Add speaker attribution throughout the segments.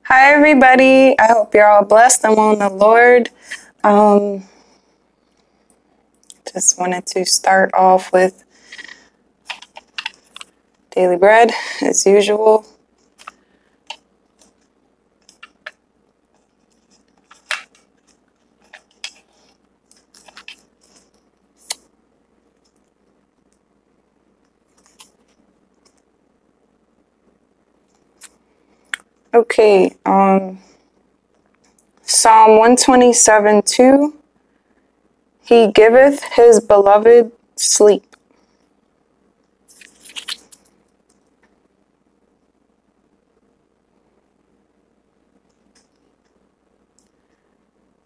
Speaker 1: Hi, everybody. I hope you're all blessed and well in the Lord. Um, just wanted to start off with daily bread as usual. Okay, Psalm 127:2. He giveth his beloved sleep.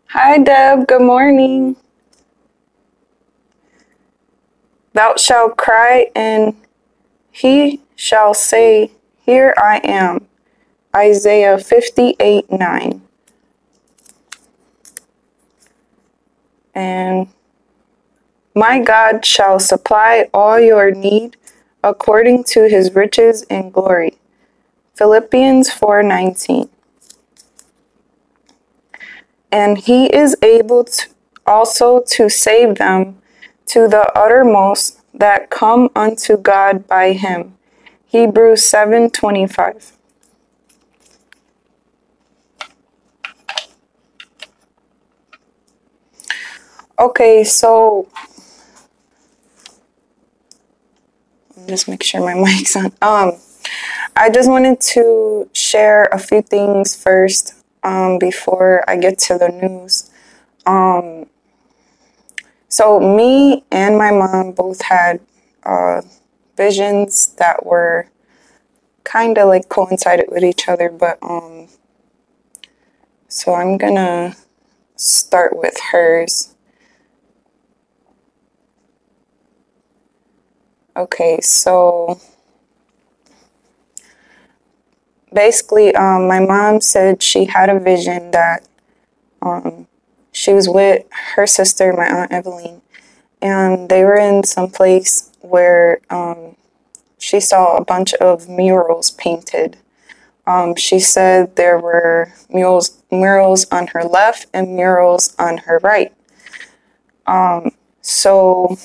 Speaker 1: Hi, Deb. Good morning. Thou shalt cry, and he shall say, Here I am. Isaiah 58:9. And my God shall supply all your need according to his riches in glory. Philippians 4:19. And he is able also to save them to the uttermost that come unto God by him. Hebrews 7:25. Okay, so just make sure my mic's on. I just wanted to share a few things first before I get to the news. So me and my mom both had visions that were kind of like coincided with each other, but so I'm gonna start with hers. Okay, so basically, my mom said she had a vision that she was with her sister, my aunt Evelyn, and they were in some place where she saw a bunch of murals painted. She said there were murals on her left and murals on her right. So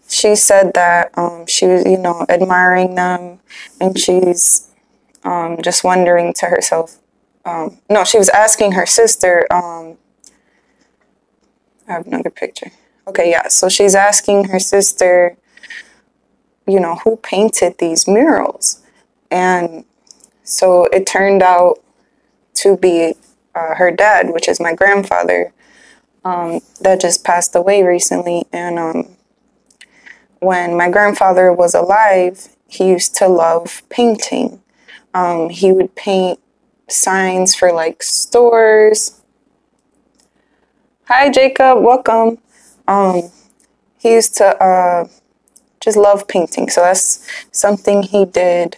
Speaker 1: she said that she was, admiring them, and she's just wondering to herself. No, she was asking her sister. I have another picture. Okay, yeah. So she's asking her sister, who painted these murals, and so it turned out to be her dad, which is my grandfather, that just passed away recently. And when my grandfather was alive, he used to love painting. He would paint signs for like stores. Hi, Jacob. Welcome. He used to just love painting. So that's something he did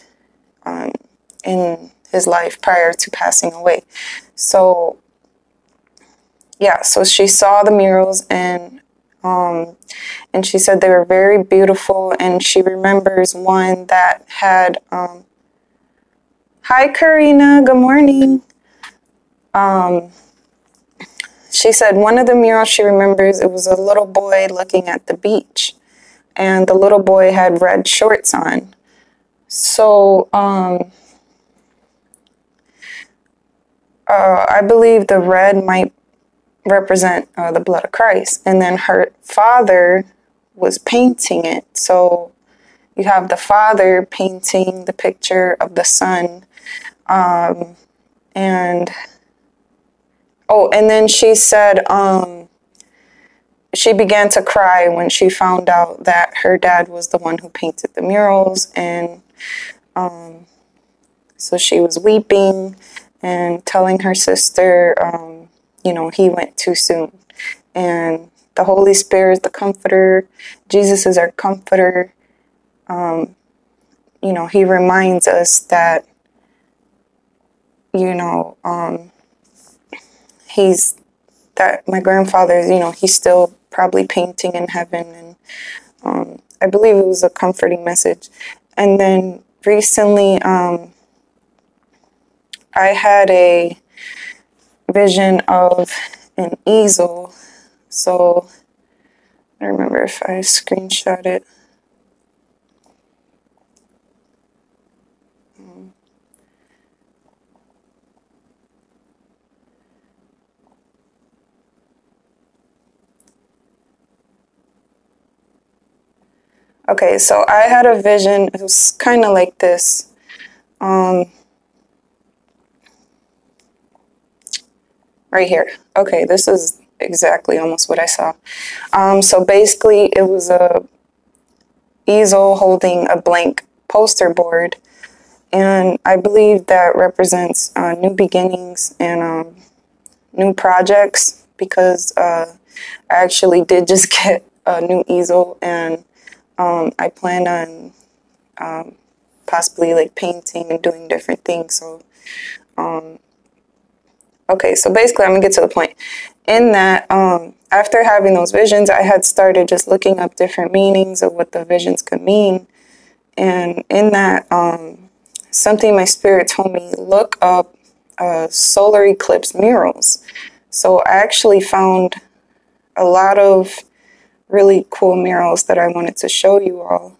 Speaker 1: in his life prior to passing away. So yeah, so she saw the murals, and she said they were very beautiful, and she remembers one that had hi Karina, good morning. She said one of the murals she remembers, it was a little boy looking at the beach, and the little boy had red shorts on. So I believe the red might represent the blood of Christ. And then her father was painting it. So you have the father painting the picture of the son. And then she said she began to cry when she found out that her dad was the one who painted the murals. And so she was weeping and telling her sister, he went too soon. And the Holy Spirit is the comforter. Jesus is our comforter. He reminds us that, my grandfather, he's still probably painting in heaven. And I believe it was a comforting message. And then recently, I had a vision of an easel. So I don't remember if I screenshot it. Okay, so I had a vision. It was kind of like this. Right here. Okay, this is exactly almost what I saw. So basically, it was a easel holding a blank poster board, and I believe that represents new beginnings and new projects because I actually did just get a new easel, and I plan on possibly like painting and doing different things. So, okay, so basically, I'm gonna get to the point. In that, after having those visions, I had started just looking up different meanings of what the visions could mean, and in that, something my spirit told me look up solar eclipse murals. So I actually found a lot of really cool murals that I wanted to show you all.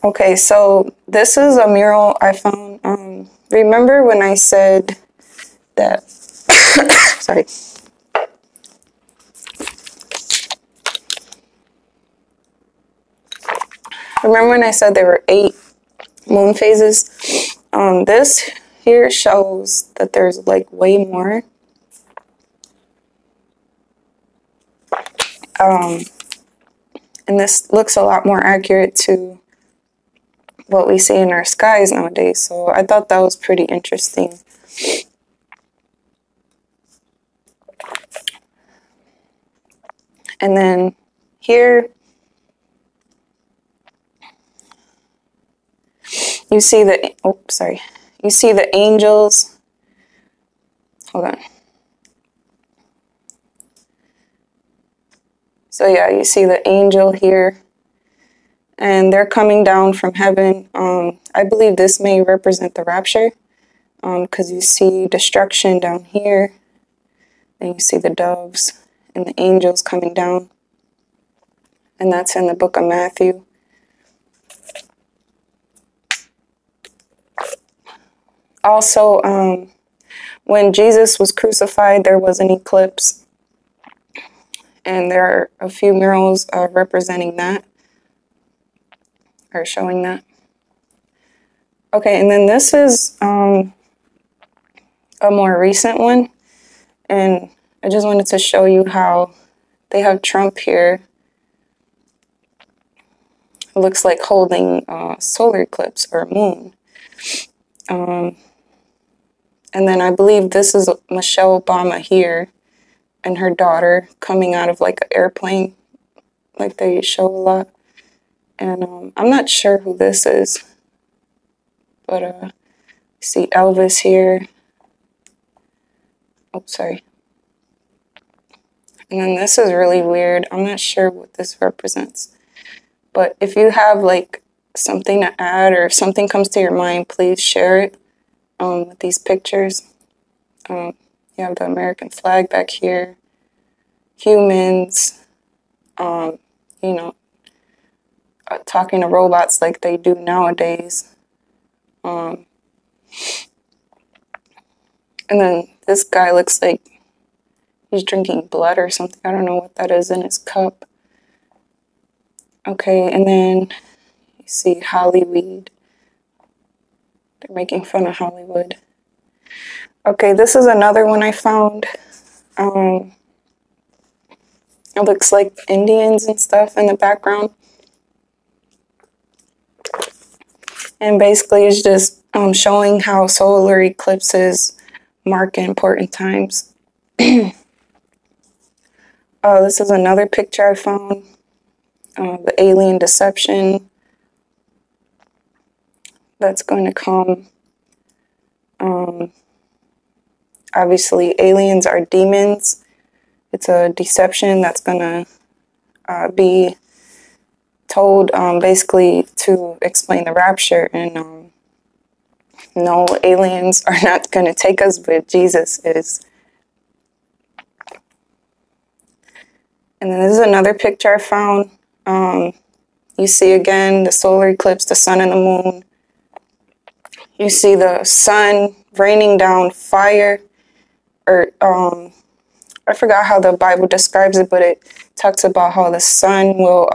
Speaker 1: Okay, so this is a mural I found. Remember when I said that, sorry. Remember when I said there were 8 moon phases? This here shows that there's like way more. And this looks a lot more accurate to what we see in our skies nowadays. So I thought that was pretty interesting. And then here you see you see the angels. Hold on. So yeah, you see the angel here, and they're coming down from heaven. I believe this may represent the rapture, because you see destruction down here, and you see the doves and the angels coming down, and that's in the book of Matthew. Also, when Jesus was crucified, there was an eclipse, and there are a few murals representing that, or showing that. Okay, and then this is a more recent one, and I just wanted to show you how they have Trump here. It looks like holding a solar eclipse or a moon. And then I believe this is Michelle Obama here and her daughter coming out of like an airplane, like they show a lot. And I'm not sure who this is, but see Elvis here. Oh, sorry. And then this is really weird. I'm not sure what this represents. But if you have like something to add or if something comes to your mind, please share it with these pictures. You have the American flag back here, humans, you know, talking to robots like they do nowadays. And then this guy looks like he's drinking blood or something. I don't know what that is in his cup. Okay, and then you see Hollyweed. They're making fun of Hollywood. Okay, this is another one I found. It looks like Indians and stuff in the background. And basically it's just showing how solar eclipses mark important times. This is another picture I found. The alien deception that's going to come. Obviously, aliens are demons. It's a deception that's going to be told basically to explain the rapture, and no, aliens are not going to take us, but Jesus is. And then this is another picture I found. You see again the solar eclipse, the sun and the moon. You see the sun raining down fire, or I forgot how the Bible describes it, but it talks about how the sun will,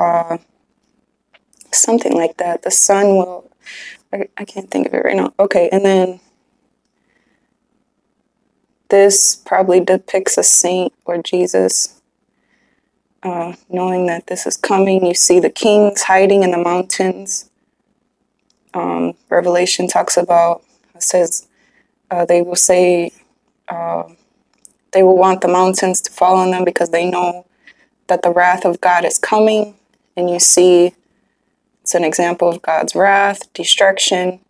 Speaker 1: something like that. The sun will, I can't think of it right now. Okay, and then this probably depicts a saint or Jesus. Knowing that this is coming, you see the kings hiding in the mountains. Revelation talks about, it says, they will say, they will want the mountains to fall on them because they know that the wrath of God is coming. And you see, it's an example of God's wrath, destruction.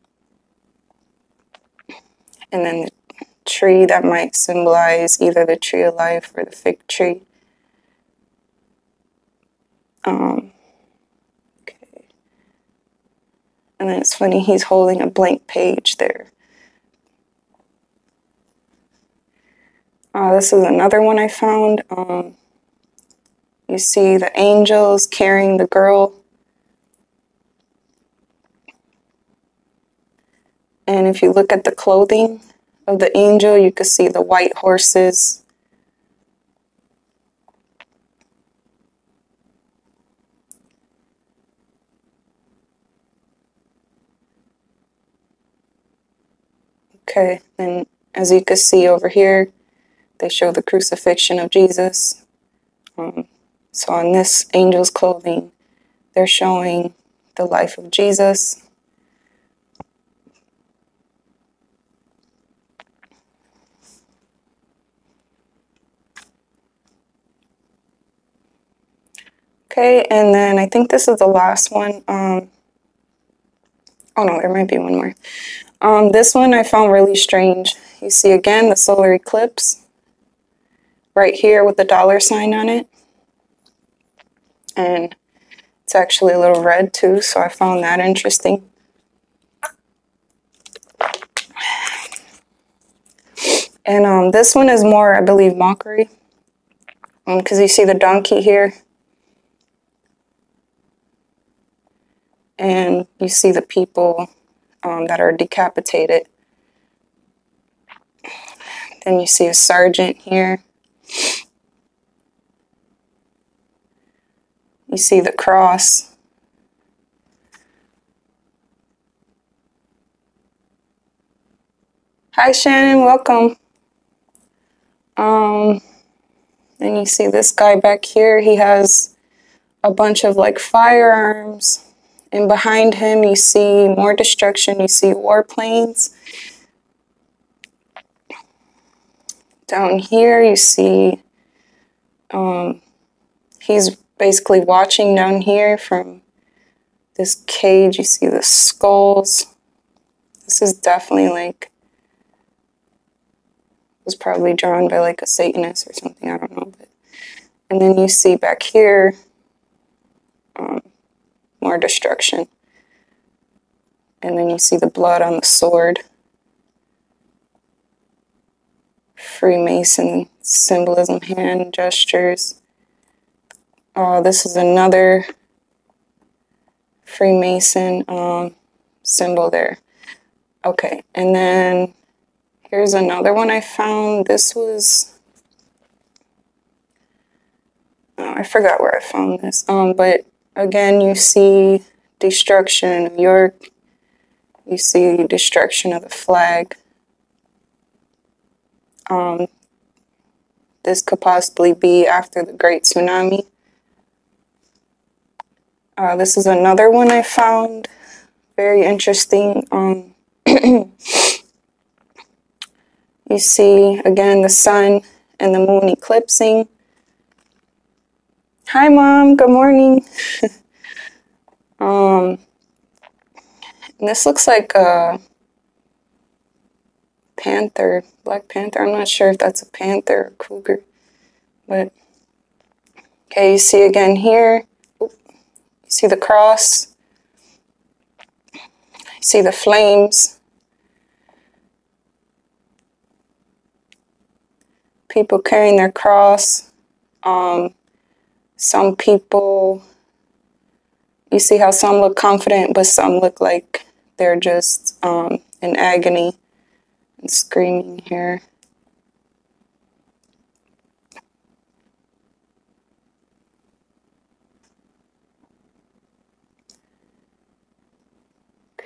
Speaker 1: And then the tree that might symbolize either the tree of life or the fig tree. Okay. And then it's funny, he's holding a blank page there. This is another one I found. You see the angels carrying the girl. And if you look at the clothing of the angel, you can see the white horses. Okay, and as you can see over here, they show the crucifixion of Jesus. So on this angel's clothing, they're showing the life of Jesus. Okay, and then I think this is the last one. Oh no, there might be one more. This one I found really strange. You see again the solar eclipse right here with the $sign on it. And it's actually a little red too, so I found that interesting. And this one is more, I believe, mockery. Because you see the donkey here. And you see the people that are decapitated. Then you see a sergeant here. You see the cross. Hi, Shannon. Welcome. Then you see this guy back here. He has a bunch of like firearms. And behind him, you see more destruction. You see warplanes. Down here, you see he's basically watching down here from this cage. You see the skulls. This is definitely like, was probably drawn by like a Satanist or something. I don't know. And then you see back here more destruction. And then you see the blood on the sword. Freemason symbolism, hand gestures. This is another Freemason symbol there. Okay, and then here's another one I found. This was, I forgot where I found this. But again, you see destruction in New York. You see destruction of the flag. This could possibly be after the Great Tsunami. This is another one I found. Very interesting. You see, again, the sun and the moon eclipsing. Hi, Mom. Good morning. And this looks like a panther, Black Panther. I'm not sure if that's a panther or cougar. But, okay, you see again here. You See the cross? See the flames? People carrying their cross. Some people, you see how some look confident, but some look like they're just in agony and screaming here.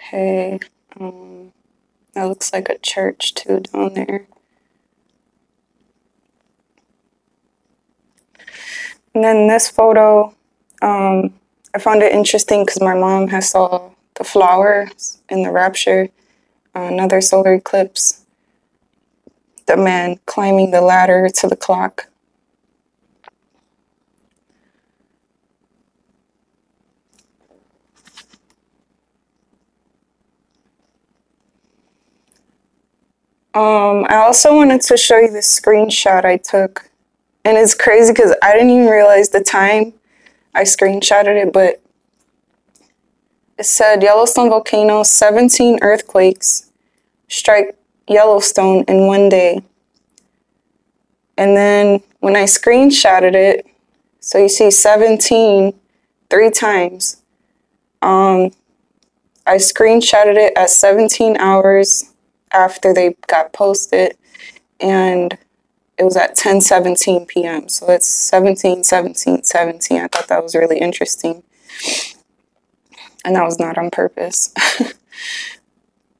Speaker 1: Okay, that looks like a church too down there. And then this photo, I found it interesting because my mom has saw the flowers in the rapture, another solar eclipse, the man climbing the ladder to the clock. I also wanted to show you this screenshot I took. And it's crazy because I didn't even realize the time I screenshotted it, but it said Yellowstone volcano, 17 earthquakes strike Yellowstone in one day. And then when I screenshotted it, so you see 17 3 times. I screenshotted it at 17 hours after they got posted, and it was at 10:17 p.m. So it's 17, 17, 17. I thought that was really interesting. And that was not on purpose.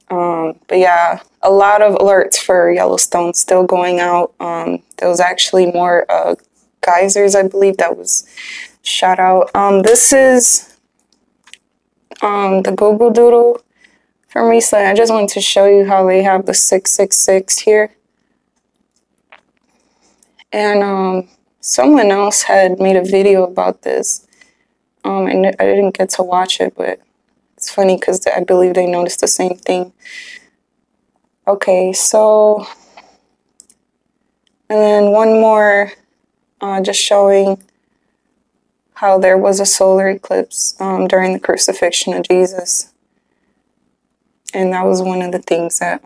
Speaker 1: But yeah, a lot of alerts for Yellowstone still going out. There was actually more geysers, I believe, that was shot out. This is the Google Doodle from recently. I just wanted to show you how they have the 666 here. And someone else had made a video about this. And I didn't get to watch it, but it's funny because I believe they noticed the same thing. Okay, so, and then one more, just showing how there was a solar eclipse during the crucifixion of Jesus. And that was one of the things that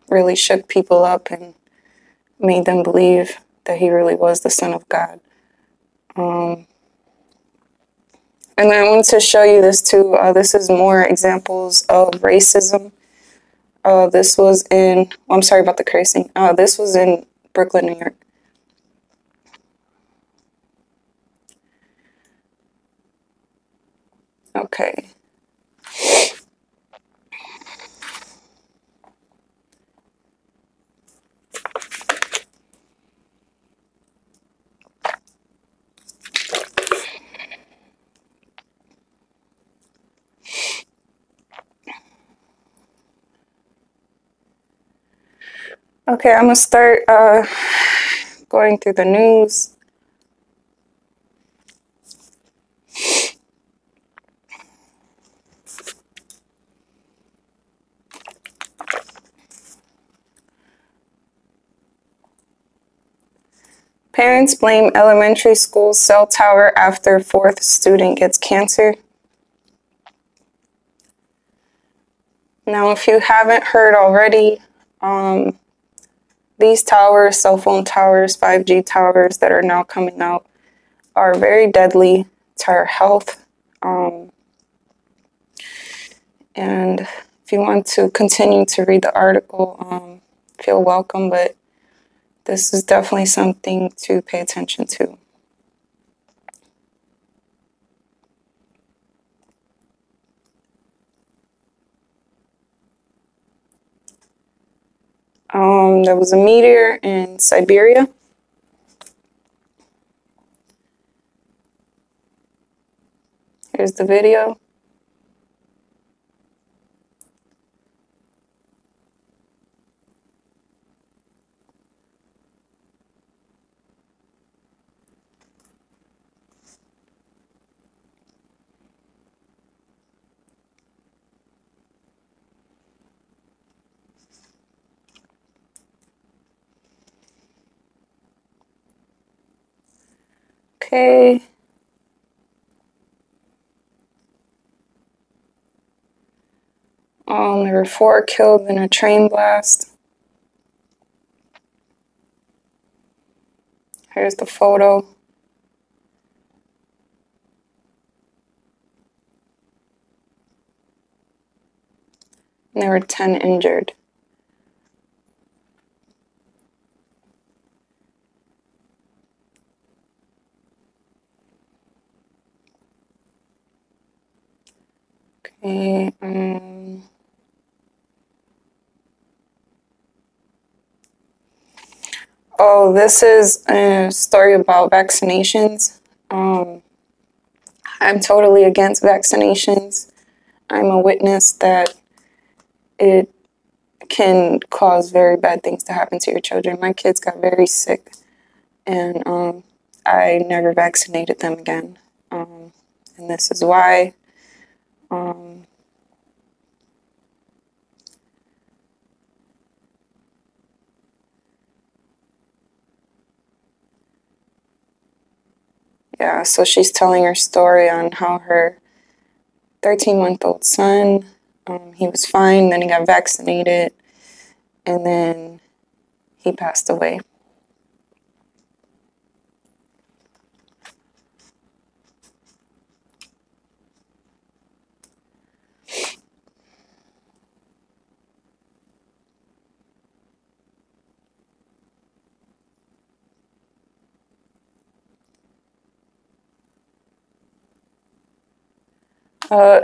Speaker 1: really shook people up and made them believe that he really was the Son of God. And then I wanted to show you this too. This is more examples of racism. This was in, I'm sorry about the cursing. This was in Brooklyn, New York. Okay. Okay, I'm going to start going through the news. Parents blame elementary school cell tower after fourth student gets cancer. Now, if you haven't heard already, these towers, cell phone towers, 5G towers that are now coming out are very deadly to our health. And if you want to continue to read the article, feel welcome, but this is definitely something to pay attention to. There was a meteor in Siberia. Here's the video. Okay. There were 4 killed in a train blast. Here's the photo. And there were 10 injured. Okay, oh, this is a story about vaccinations. I'm totally against vaccinations. I'm a witness that it can cause very bad things to happen to your children. My kids got very sick, and I never vaccinated them again. And this is why. Yeah, so she's telling her story on how her 13-month-old son, he was fine, then he got vaccinated, and then he passed away.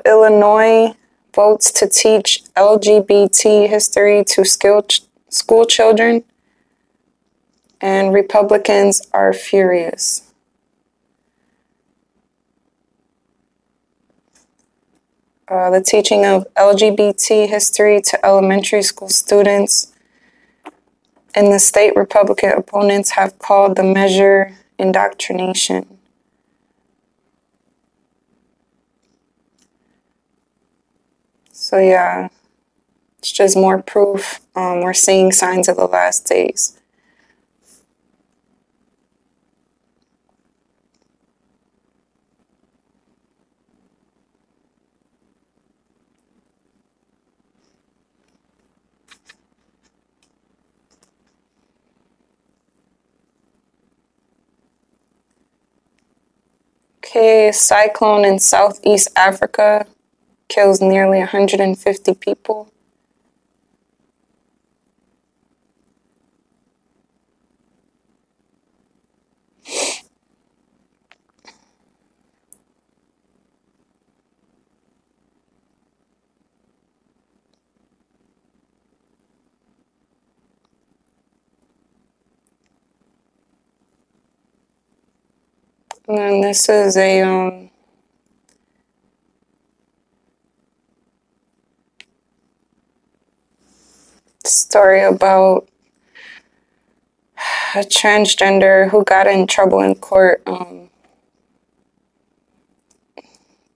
Speaker 1: Illinois votes to teach LGBT history to school children, and Republicans are furious. The teaching of LGBT history to elementary school students, and the state Republican opponents have called the measure indoctrination. So yeah, it's just more proof. We're seeing signs of the last days. Okay, cyclone in Southeast Africa kills nearly 150 people. And then this is a story about a transgender who got in trouble in court.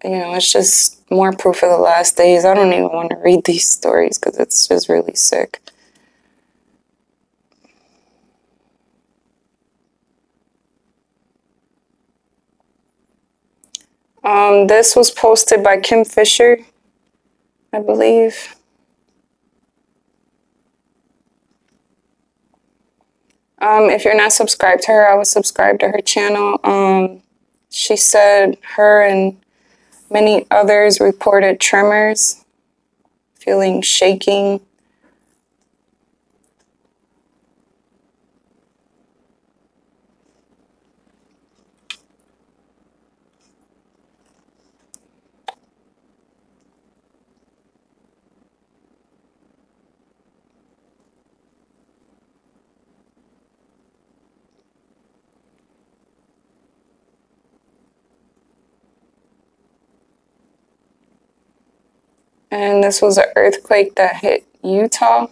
Speaker 1: It's just more proof of the last days. I don't even want to read these stories because it's just really sick. This was posted by Kim Fisher, I believe. If you're not subscribed to her, I would subscribe to her channel. She said her and many others reported tremors, feeling shaking. And this was an earthquake that hit Utah.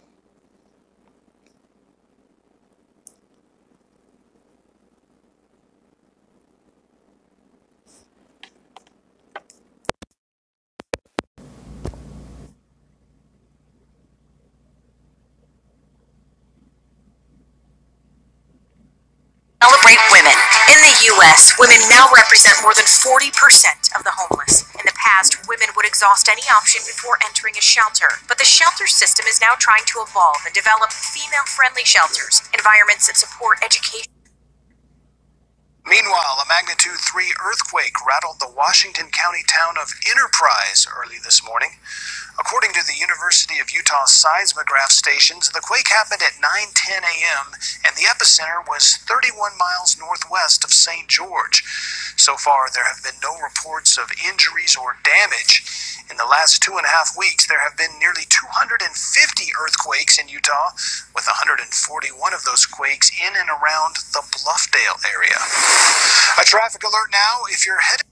Speaker 2: Celebrate women. In the U.S., women now represent more than 40% of the homeless. In the past, women would exhaust any option before entering a shelter, but the shelter system is now trying to evolve and develop female-friendly shelters, environments that support education.
Speaker 3: Meanwhile, a magnitude 3 earthquake rattled the Washington County town of Enterprise early this morning. According to the University of Utah seismograph stations, the quake happened at 9:10 a.m. and the epicenter was 31 miles northwest of St. George. So far, there have been no reports of injuries or damage. In the last 2.5 weeks, there have been nearly 250 earthquakes in Utah, with 141 of those quakes in and around the Bluffdale area. A traffic alert now if you're headed.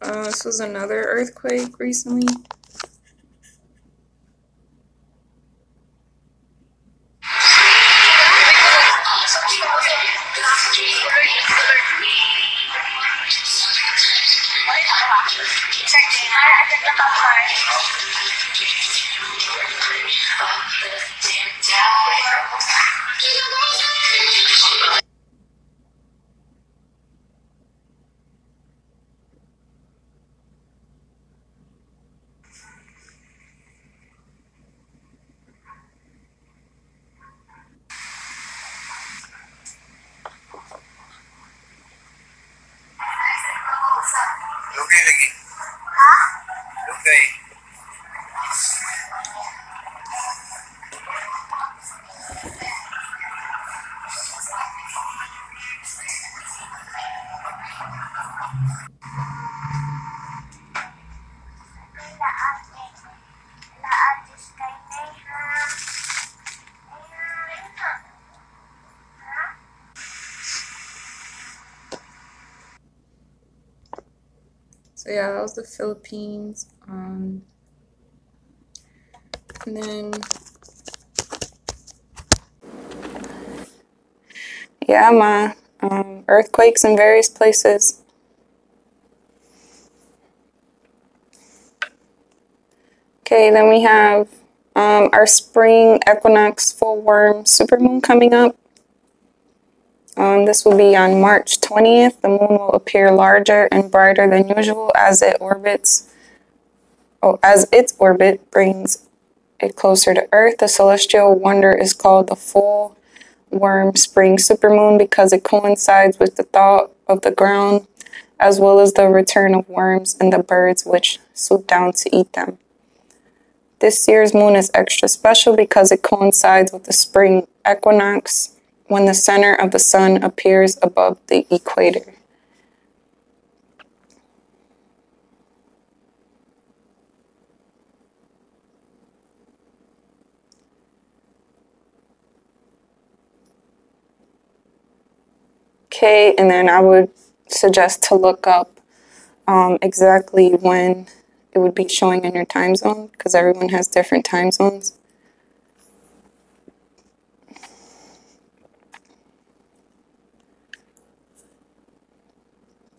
Speaker 1: This was another earthquake recently. So yeah, that was the Philippines. And then yeah, earthquakes in various places. Okay, then we have our spring equinox full worm supermoon coming up. This will be on March 20th. The moon will appear larger and brighter than usual as its orbit brings it closer to Earth. The celestial wonder is called the full worm spring supermoon because it coincides with the thaw of the ground as well as the return of worms and the birds which swoop down to eat them. This year's moon is extra special because it coincides with the spring equinox when the center of the sun appears above the equator. Okay, and then I would suggest to look up exactly when it would be showing in your time zone because everyone has different time zones.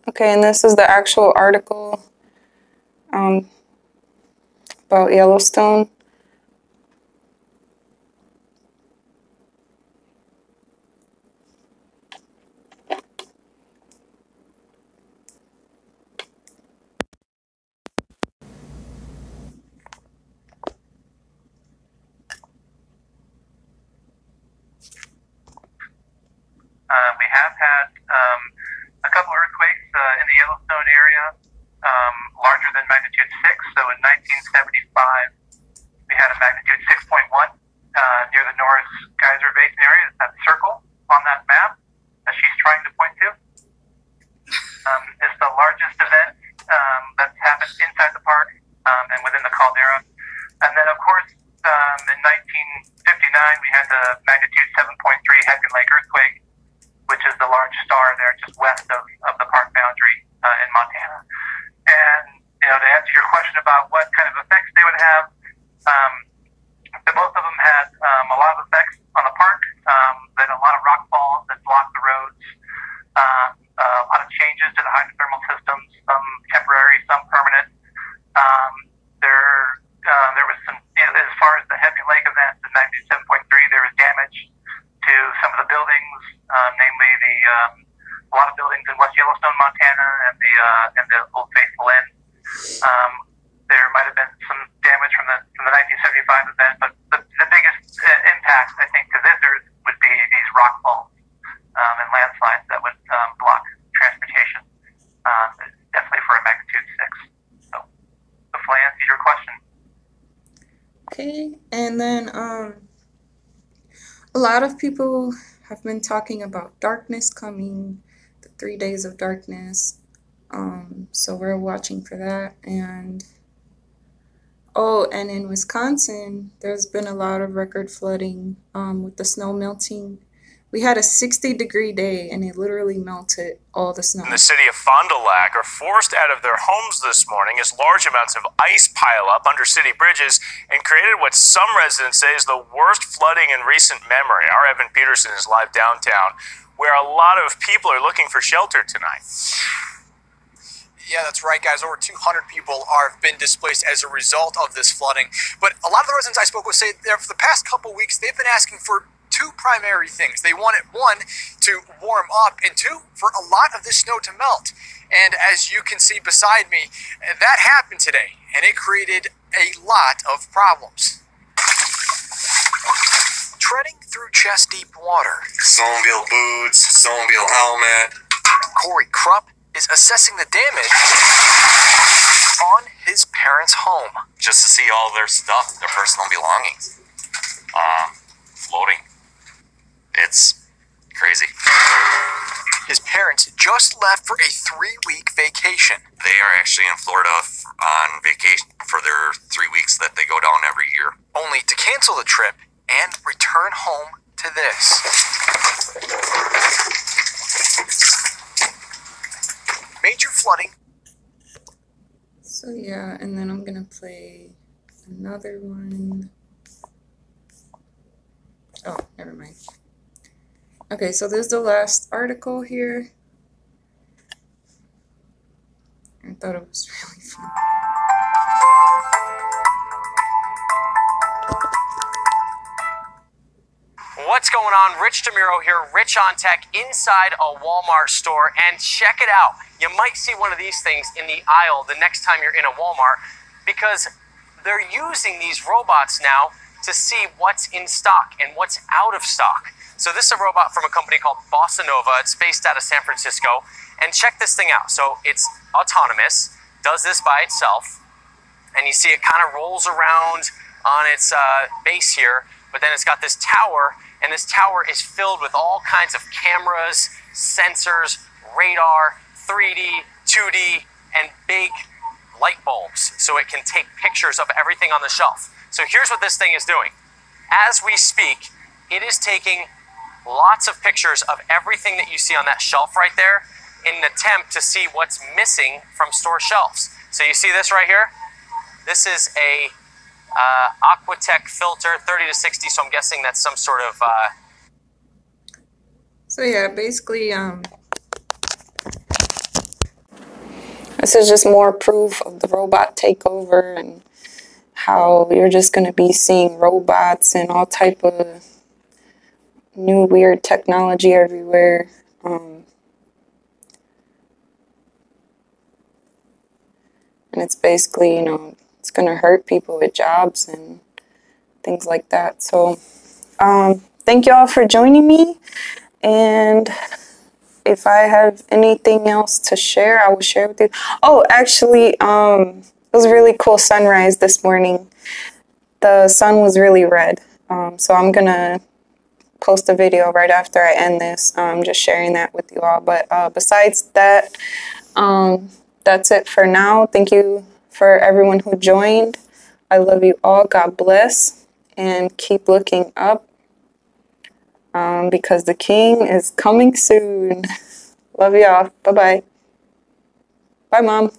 Speaker 1: Okay, and this is the actual article about Yellowstone.
Speaker 4: We have had a couple earthquakes in the Yellowstone area, larger than magnitude 6. So in 1975, we had a magnitude 6.1 near the Norris Geyser Basin area. It's that circle on that map that she's trying to point to. It's the largest event that's happened inside the park and within the caldera. And then, of course, in 1959, we had the magnitude 7.3 Hebgen Lake earthquake, which is the large star there just west of the park boundary in Montana. And, to answer your question about what kind of effects they would have, both of them had a lot of effects on the park. Then a lot of rock falls that blocked the roads, a lot of changes to the hydrothermal systems, some temporary, some permanent. There was some, as far as the Hebgen Lake event in magnitude 7.3, there was damage to some of the buildings, namely the 1975 event, but the biggest impact, I think, to visitors would be these rock falls and landslides that would block transportation, definitely for a magnitude 6. So hopefully I answered your question.
Speaker 1: Okay, and then a lot of people have been talking about darkness coming, the 3 days of darkness. So we're watching for that. And and in Wisconsin, there's been a lot of record flooding with the snow melting. We had a 60-degree day, and it literally melted all the snow.
Speaker 5: In the city of Fond du Lac are forced out of their homes this morning as large amounts of ice pile up under city bridges and created what some residents say is the worst flooding in recent memory. Our Evan Peterson is live downtown, where a lot of people are looking for shelter tonight.
Speaker 6: Yeah, that's right, guys. Over 200 people have been displaced as a result of this flooding. But a lot of the residents I spoke with say that for the past couple weeks, they've been asking for two primary things. They wanted, one, to warm up, and two, for a lot of this snow to melt. And as you can see beside me, that happened today, and it created a lot of problems. Treading through chest-deep water.
Speaker 7: Snowmobile boots, snowmobile helmet.
Speaker 6: Corey Krupp is assessing the damage on his parents' home.
Speaker 7: Just to see all their stuff, their personal belongings, floating. It's crazy.
Speaker 6: His parents just left for a 3-week vacation.
Speaker 7: They are actually in Florida on vacation for their 3 weeks that they go down every year.
Speaker 6: Only to cancel the trip and return home to this. Major flooding.
Speaker 1: So yeah, and then I'm gonna play another one. Oh, never mind. Okay, so there's the last article here. I thought it was really fun.
Speaker 8: What's going on? Rich DeMuro here, Rich on Tech, inside a Walmart store, and check it out. You might see one of these things in the aisle the next time you're in a Walmart because they're using these robots now to see what's in stock and what's out of stock. So this is a robot from a company called Bossa Nova. It's based out of San Francisco. And check this thing out. So it's autonomous, does this by itself, and you see it kind of rolls around on its base here, but then it's got this tower, and this tower is filled with all kinds of cameras, sensors, radar, 3D, 2D, and big light bulbs, so it can take pictures of everything on the shelf. So here's what this thing is doing. As we speak, it is taking lots of pictures of everything that you see on that shelf right there in an attempt to see what's missing from store shelves. So you see this right here? This is a Aquatech filter, 30 to 60, so I'm guessing that's some sort of...
Speaker 1: So yeah, basically, this is just more proof of the robot takeover and how you're just going to be seeing robots and all type of new weird technology everywhere. And it's basically, it's going to hurt people with jobs and things like that. So thank you all for joining me. And if I have anything else to share, I will share with you. Oh, actually, it was a really cool sunrise this morning. The sun was really red. So I'm going to post a video right after I end this, just sharing that with you all. But besides that, that's it for now. Thank you for everyone who joined. I love you all. God bless. And keep looking up because the King is coming soon. Love y'all. Bye-bye. Bye, Mom.